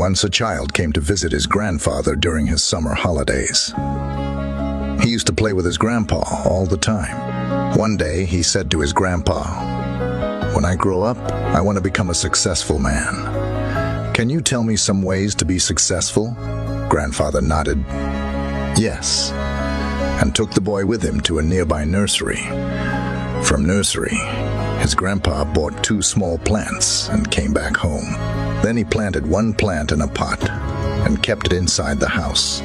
Once a child came to visit his grandfather during his summer holidays. He used to play with his grandpa all the time. One day, he said to his grandpa, "When I grow up, I want to become a successful man. Can you tell me some ways to be successful?" Grandfather nodded, "Yes," and took the boy with him to a nearby nursery. From nursery, his grandpa bought 2 small plants and came back home. Then he planted one plant in a pot and kept it inside the house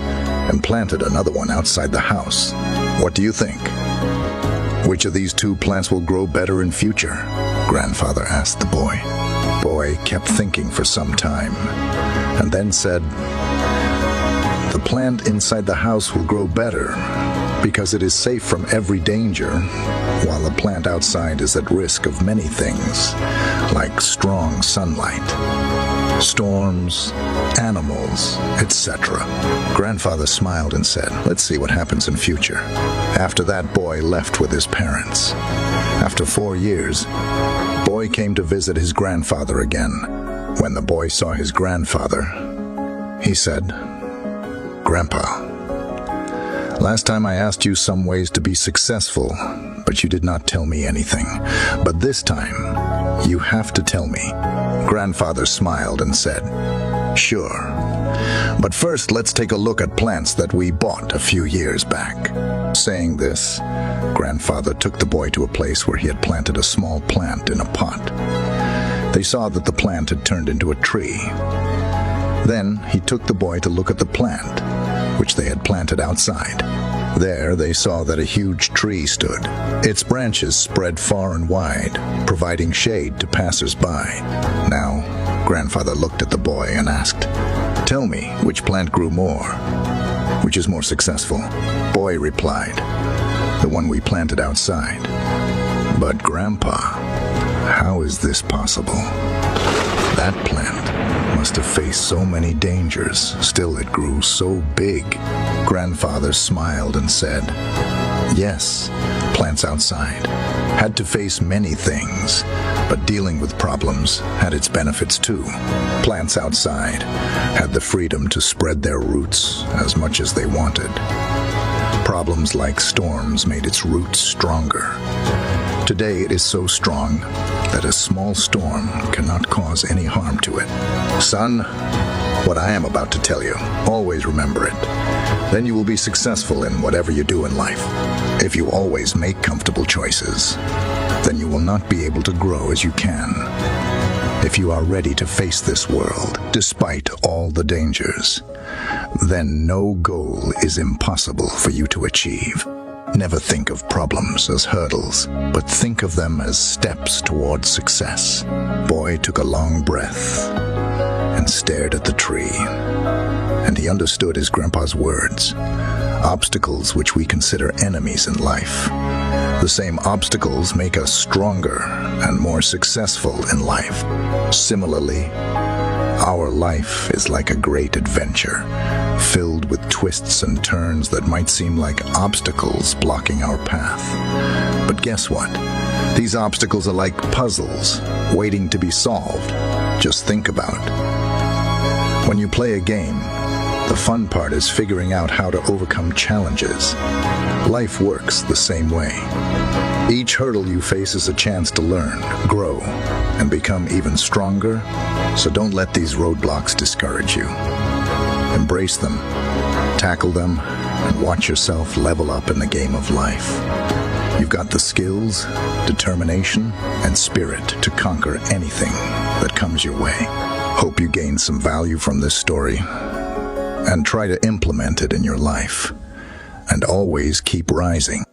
and planted another one outside the house. What do you think? Which of these 2 plants will grow better in future? Grandfather asked the boy. Boy kept thinking for some time and then said, "The plant inside the house will grow better because it is safe from every danger, while the plant outside is at risk of many things, like strong sunlight, storms, animals, etc." Grandfather smiled and said, "Let's see what happens in future." After that, boy left with his parents. After 4 years, boy came to visit his grandfather again. When the boy saw his grandfather, he said, "Grandpa, last time I asked you some ways to be successful, but you did not tell me anything. But this time, you have to tell me." Grandfather smiled and said, "Sure. But first, let's take a look at plants that we bought a few years back." Saying this, Grandfather took the boy to a place where he had planted a small plant in a pot. They saw that the plant had turned into a tree. Then he took the boy to look at the plant, which they had planted outside. There they saw that a huge tree stood. Its branches spread far and wide, providing shade to passers-by. Now, Grandfather looked at the boy and asked, "Tell me, which plant grew more? Which is more successful?" Boy replied, "The one we planted outside." "But Grandpa, how is this possible? That plant must have faced so many dangers, still it grew so big." Grandfather smiled and said, "Yes, plants outside had to face many things, but dealing with problems had its benefits too. Plants outside had the freedom to spread their roots as much as they wanted. Problems like storms made its roots stronger. Today it is so strong that a small storm cannot cause any harm to it. Son, what I am about to tell you, always remember it. Then you will be successful in whatever you do in life. If you always make comfortable choices, then you will not be able to grow as you can. If you are ready to face this world, despite all the dangers, then no goal is impossible for you to achieve. Never think of problems as hurdles, but think of them as steps towards success." Boy took a long breath and stared at the tree, and he understood his grandpa's words. Obstacles which we consider enemies in life, the same obstacles make us stronger and more successful in life. Similarly, our life is like a great adventure, filled with twists and turns that might seem like obstacles blocking our path. But guess what? These obstacles are like puzzles waiting to be solved. Just think about it. When you play a game, the fun part is figuring out how to overcome challenges. Life works the same way. Each hurdle you face is a chance to learn, grow, and become even stronger, so don't let these roadblocks discourage you. Embrace them, tackle them, and watch yourself level up in the game of life. You've got the skills, determination, and spirit to conquer anything that comes your way. Hope you gained some value from this story, and try to implement it in your life. And always keep rising.